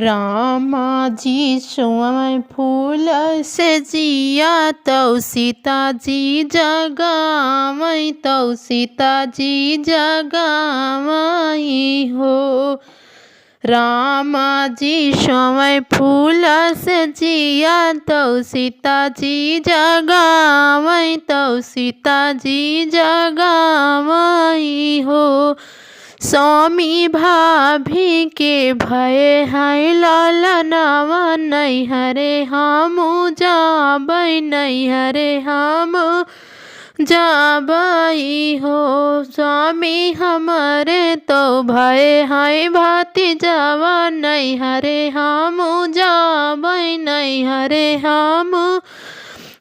रामा जी स्वयं फूल से जिया तो सीता जी जगावई तो सीता जी जगावई हो। रामा जी स्वयं फूल से जिया तो सीता जी जगावई तो सीता जी जगावई हो। स्वामी भाभी के भय है लालनावा नैहरे हम जाबै नैहरे हम जाबै हो। स्वामी हमारे तो भय है भतीजावा नैहरे हम जाबै नैहरे हम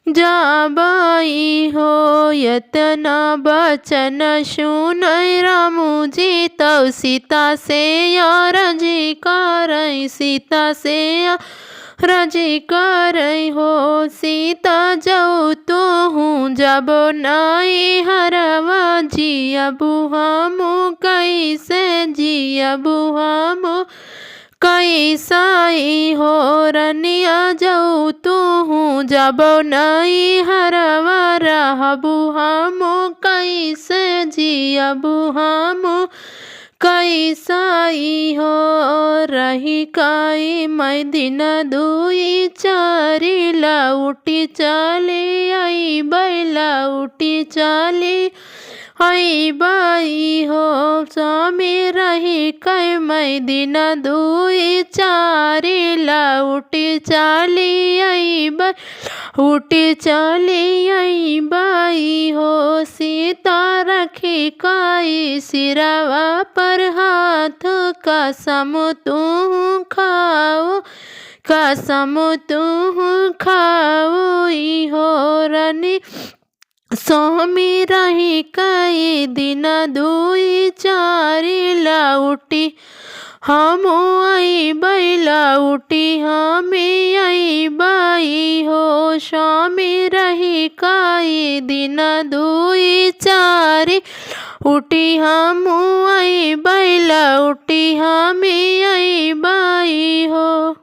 जाबै हो। यतना बचन सुनय रामू जी तो सीता से रजी करई सीता से रजी करई हो। सीता जाऊ तो हूँ जबो नहीं हरवा जियबू हम कैसे जियबू हम कैसाई हो। रनिया जाऊ तू हूँ जबो नहीं हरवा रहबू हम कैसे जियबू हम कैसाई हो। रही काई मैं दिन दुई चारी लौटी चली आई लौटी चली आई बाई हो। स्वामी रही कई मैं दिन दुई चारी लौटी चली आई उठी चली आई बाई हो। सीता रखी काई सिरवा पर हाथ कसम तू खाओ कसम तू खाओ हो। रनी स्वामी रही कई दिन दुई चारी लौटी हम आई लौटी हम आई बाई हो। स्वामी रही कई दिन दुई चारी उठी हम आई लौटी हम आई बाई हो।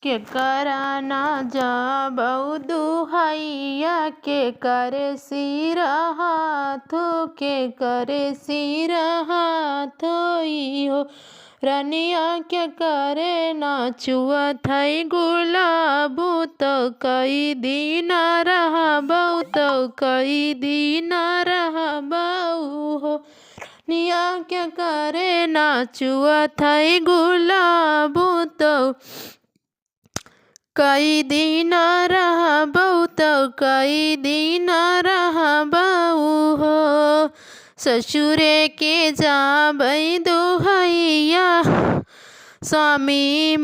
के कराना जाबऊ दुहैया के करे सिर हाथो के करे सिर हाथो हो। रनिया के करे नाचुअत है गुलाबू तो कई दिन रहबऊ तो कई दिन रहबऊ हो। रनिया के करे नाचुअत है गुलाबू तो कई दिन रहबऊ तो कई दिन रहबऊ हो। ससुरे के जाबै दुहैया स्वामी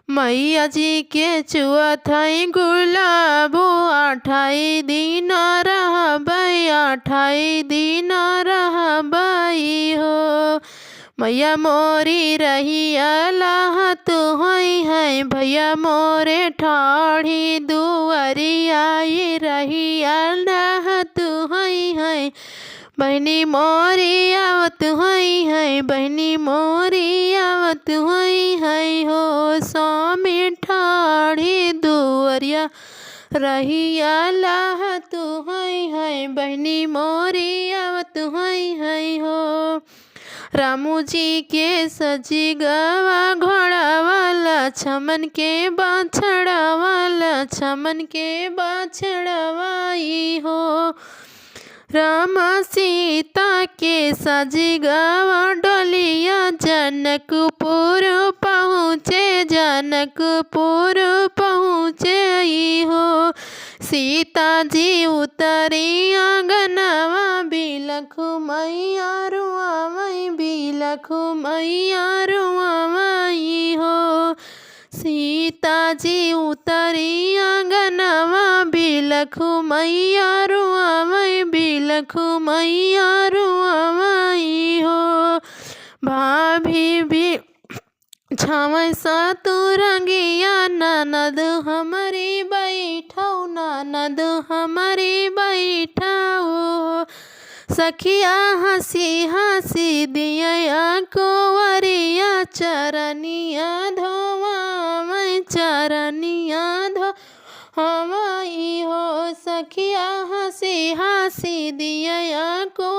मैया जी के चुअत है गुलाबो 28 दिन रहबै 28 दिन रहबै हो। मैया मोरी रही अलाहत होई है भैया मोरे ठाढ़ी दुआरिया रही अलाहत होई है। बहनी मोरी आवत होई है बहनी मोरी आवत होई है हो। स्वामी ठाढ़ी दुआरिया रही अलाहत होई है बहनी मोरी आवत होई है हो। रामू जी के सजी गवा घोड़ा वाला छमन के बाछड़ा वाला छमन के बाछड़वाई हो। राम सीता के सजी गवा डोलिया जनकपुर पहुँचे जनकपुर पहुँचे हो। सीता जी उतरी आंगनवा बिलखु मैया रुआवई बिलखु मैया रुआवई हो। सीता जी उतरी आंगनवा बिलखु मैया रुआवई बिलखु मैया रुआवई हो। भाभी भी छावै सतुरंगिया ननद हमारी बैठाओ ननद हमारी बैठाओ। सखिया हंसी हंसी दिया कुंवरिया चरनिया धोवावै चरनिया धोवावै हो सखिया हंसी हंसी दिया को